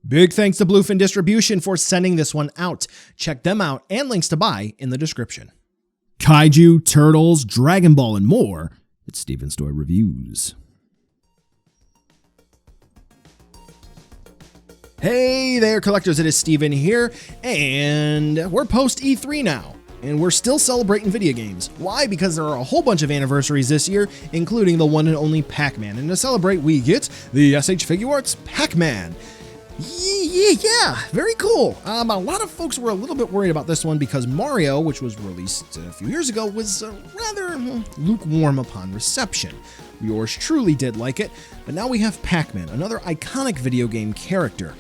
Big thanks to Bluefin Distribution for sending this one out. Check them out and links to buy in the description. Kaiju, turtles, Dragon Ball, and more. It's Steven's Toy Reviews. Hey there, collectors. It is Steven here, and we're post E3 now. And we're still celebrating video games. Why? Because there are a whole bunch of anniversaries this year, including the one and only Pac-Man. And to celebrate, we get the SH Figuarts Pac-Man. Yeah, very cool. A lot of folks were a little bit worried about this one because Mario, which was released a few years ago, was rather lukewarm upon reception. Yours truly did like it, but now we have Pac-Man, another iconic video game character.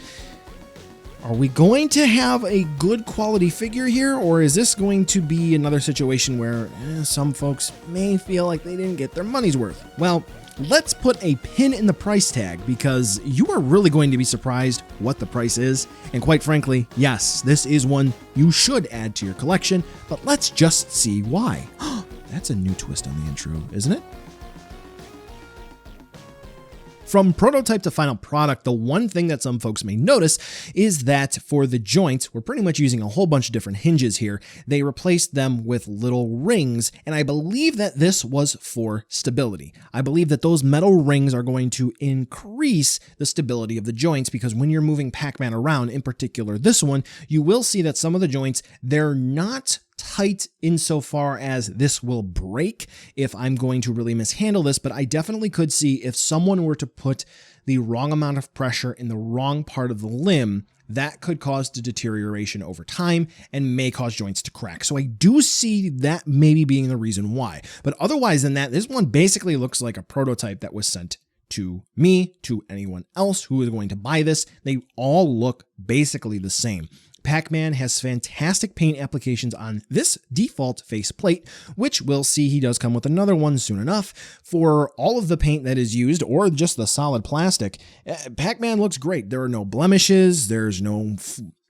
Are we going to have a good quality figure here, or is this going to be another situation where some folks may feel like they didn't get their money's worth? Well, let's put a pin in the price tag because you are really going to be surprised what the price is. And quite frankly, yes, this is one you should add to your collection, but let's just see why. That's a new twist on the intro, isn't it? From prototype to final product, the one thing that some folks may notice is that for the joints, we're pretty much using a whole bunch of different hinges here. They replaced them with little rings, and I believe that this was for stability. I believe that those metal rings are going to increase the stability of the joints because when you're moving Pac-Man around, in particular this one, you will see that some of the joints, they're not tight insofar as this will break if I'm going to really mishandle this, but I definitely could see if someone were to put the wrong amount of pressure in the wrong part of the limb, that could cause the deterioration over time and may cause joints to crack. So I do see that maybe being the reason why. But otherwise than that, this one basically looks like a prototype that was sent to me, to anyone else who is going to buy this. They all look basically the same. Pac-Man has fantastic paint applications on this default face plate, which we'll see he does come with another one soon enough. For all of the paint that is used, or just the solid plastic, Pac-Man looks great. There are no blemishes, there's no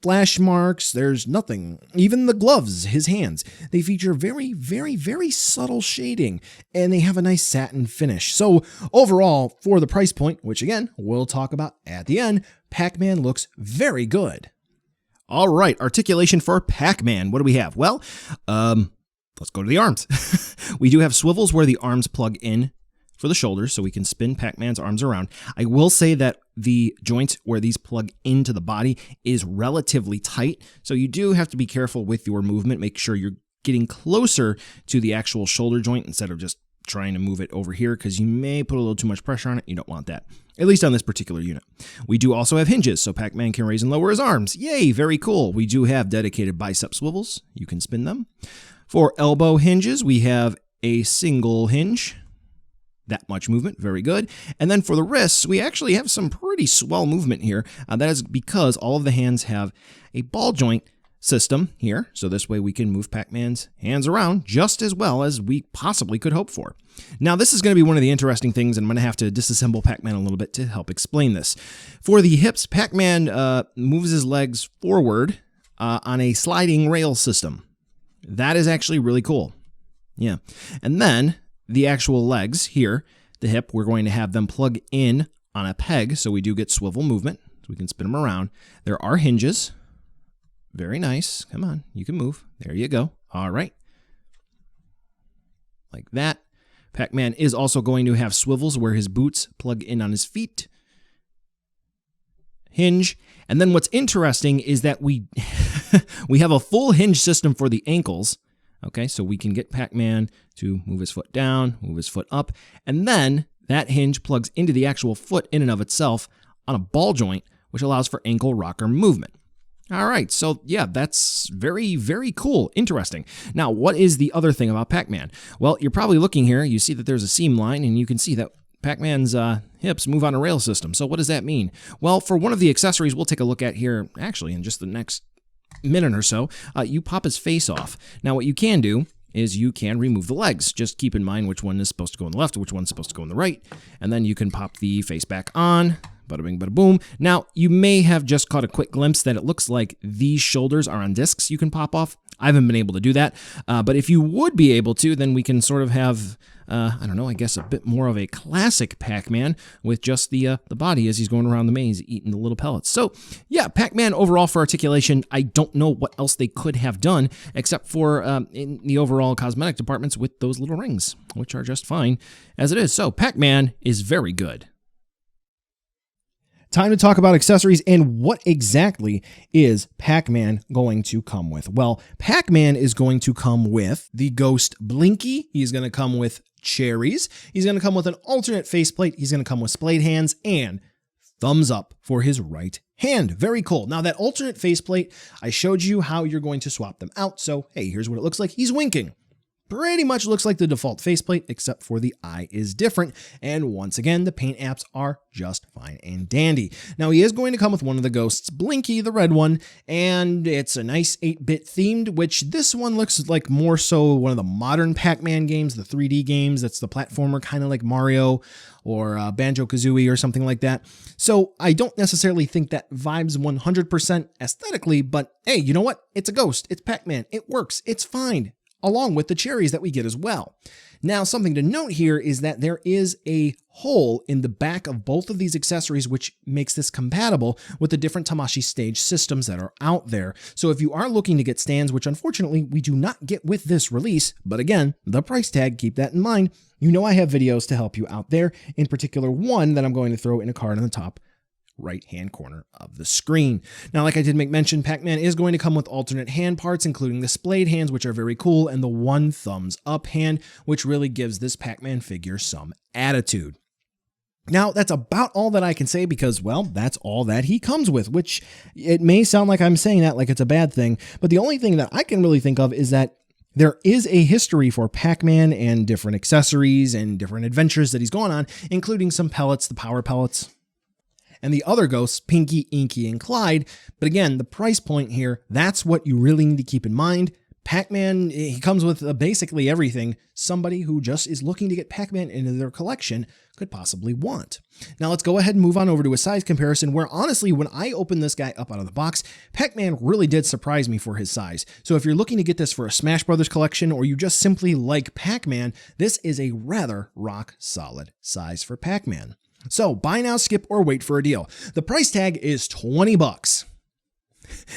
flash marks, there's nothing. Even the gloves, his hands, they feature very, very, very subtle shading, and they have a nice satin finish. So overall, for the price point, which again, we'll talk about at the end, Pac-Man looks very good. All right, articulation for Pac-Man. What do we have? Well, let's go to the arms. We do have swivels where the arms plug in for the shoulders, so we can spin Pac-Man's arms around. I will say that the joint where these plug into the body is relatively tight, so you do have to be careful with your movement. Make sure you're getting closer to the actual shoulder joint instead of just trying to move it over here because you may put a little too much pressure on it. You don't want that, at least on this particular unit. We do also have hinges, so Pac-Man can raise and lower his arms. Yay, very cool. We do have dedicated bicep swivels. You can spin them. For elbow hinges, we have a single hinge. That much movement, very good. And then for the wrists, we actually have some pretty swell movement here. That is because all of the hands have a ball joint system here, so this way we can move Pac-Man's hands around just as well as we possibly could hope for. Now this is going to be one of the interesting things, and I'm going to have to disassemble Pac-Man a little bit to help explain this. For the hips, Pac-Man moves his legs forward on a sliding rail system. That is actually really cool. Yeah. And then the actual legs here, the hip, we're going to have them plug in on a peg, so we do get swivel movement, so we can spin them around. There are hinges. Very nice. Come on, you can move. There you go. All right. Like that. Pac-Man is also going to have swivels where his boots plug in on his feet. Hinge. And then what's interesting is that we have a full hinge system for the ankles. Okay, so we can get Pac-Man to move his foot down, move his foot up, and then that hinge plugs into the actual foot in and of itself on a ball joint, which allows for ankle rocker movement. All right, so yeah, that's very, very cool. Interesting. Now, what is the other thing about Pac-Man? Well, you're probably looking here. You see that there's a seam line, and you can see that Pac-Man's hips move on a rail system. So what does that mean? Well, for one of the accessories we'll take a look at here, actually, in just the next minute or so, you pop his face off. Now, what you can do is you can remove the legs. Just keep in mind which one is supposed to go on the left, which one's supposed to go on the right, and then you can pop the face back on, Bada bing, bada boom. Now, you may have just caught a quick glimpse that it looks like these shoulders are on discs you can pop off. I haven't been able to do that, but if you would be able to, then we can sort of have, I don't know, I guess a bit more of a classic Pac-Man with just the body as he's going around the maze eating the little pellets. So, yeah, Pac-Man overall for articulation, I don't know what else they could have done except for in the overall cosmetic departments with those little rings, which are just fine as it is. So, Pac-Man is very good. Time to talk about accessories and what exactly is Pac-Man going to come with? Well, Pac-Man is going to come with the Ghost Blinky. He's going to come with cherries. He's going to come with an alternate faceplate. He's going to come with splayed hands and thumbs up for his right hand. Very cool. Now that alternate faceplate, I showed you how you're going to swap them out. So, hey, here's what it looks like. He's winking. Pretty much looks like the default faceplate, except for the eye is different. And once again, the paint apps are just fine and dandy. Now, he is going to come with one of the ghosts, Blinky, the red one, and it's a nice 8-bit themed, which this one looks like more so one of the modern Pac-Man games, the 3D games. That's the platformer, kind of like Mario or Banjo-Kazooie or something like that. So I don't necessarily think that vibes 100% aesthetically, but hey, you know what? It's a ghost. It's Pac-Man. It works. It's fine, along with the cherries that we get as well. Now, something to note here is that there is a hole in the back of both of these accessories, which makes this compatible with the different Tamashii stage systems that are out there. So if you are looking to get stands, which unfortunately we do not get with this release, but again, the price tag, keep that in mind. You know I have videos to help you out there, in particular one that I'm going to throw in a card on the top right-hand corner of the screen. Now, like I did make mention, Pac-Man is going to come with alternate hand parts, including the splayed hands, which are very cool, and the one thumbs up hand, which really gives this Pac-Man figure some attitude. Now, that's about all that I can say because, well, that's all that he comes with, which it may sound like I'm saying that like it's a bad thing, but the only thing that I can really think of is that there is a history for Pac-Man and different accessories and different adventures that he's gone on, including some pellets, the power pellets, and the other ghosts, Pinky, Inky, and Clyde. But again, the price point here, that's what you really need to keep in mind. Pac-Man, he comes with basically everything somebody who just is looking to get Pac-Man into their collection could possibly want. Now let's go ahead and move on over to a size comparison where honestly, when I opened this guy up out of the box, Pac-Man really did surprise me for his size. So if you're looking to get this for a Smash Brothers collection or you just simply like Pac-Man, this is a rather rock solid size for Pac-Man. So buy now, skip, or wait for a deal. The price tag is $20.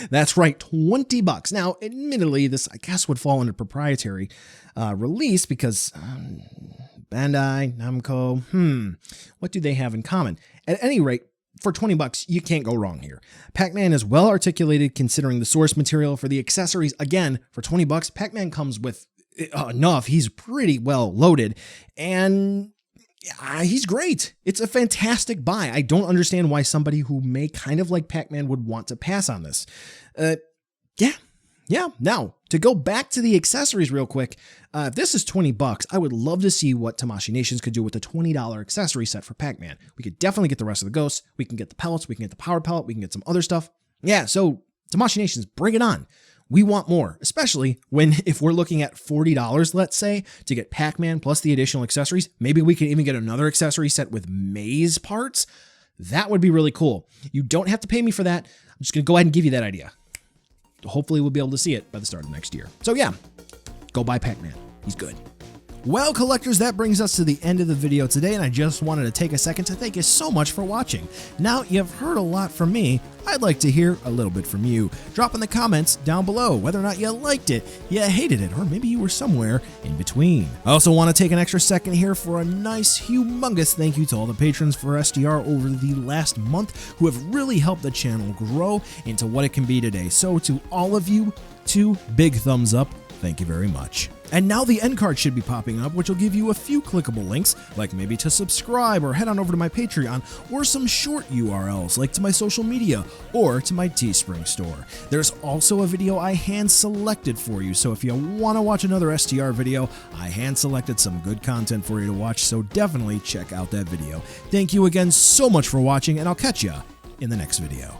That's right, $20. Now, admittedly, this I guess would fall under proprietary release because Bandai, Namco, what do they have in common? At any rate, for $20, you can't go wrong here. Pac-Man is well articulated considering the source material. For the accessories, again, for $20, Pac-Man comes with enough. He's pretty well loaded, and he's great. It's a fantastic buy. I don't understand why somebody who may kind of like Pac-Man would want to pass on this. Yeah. Now, to go back to the accessories real quick, if this is $20, I would love to see what Tamashii Nations could do with the $20 accessory set for Pac-Man. We could definitely get the rest of the ghosts. We can get the pellets. We can get the power pellet. We can get some other stuff. Yeah, so Tamashii Nations, bring it on. We want more, especially if we're looking at $40, let's say, to get Pac-Man plus the additional accessories. Maybe we can even get another accessory set with maze parts. That would be really cool. You don't have to pay me for that. I'm just going to go ahead and give you that idea. Hopefully we'll be able to see it by the start of next year. So yeah, go buy Pac-Man. He's good. Well, collectors, that brings us to the end of the video today, and I just wanted to take a second to thank you so much for watching. Now you've heard a lot from me, I'd like to hear a little bit from you. Drop in the comments down below whether or not you liked it, you hated it, or maybe you were somewhere in between. I also want to take an extra second here for a nice, humongous thank you to all the patrons for SDR over the last month who have really helped the channel grow into what it can be today. So to all of you, 2 big thumbs up. Thank you very much. And now the end card should be popping up, which will give you a few clickable links, like maybe to subscribe or head on over to my Patreon, or some short URLs like to my social media or to my Teespring store. There's also a video I hand selected for you, so if you want to watch another STR video, I hand selected some good content for you to watch, so definitely check out that video. Thank you again so much for watching, and I'll catch ya in the next video.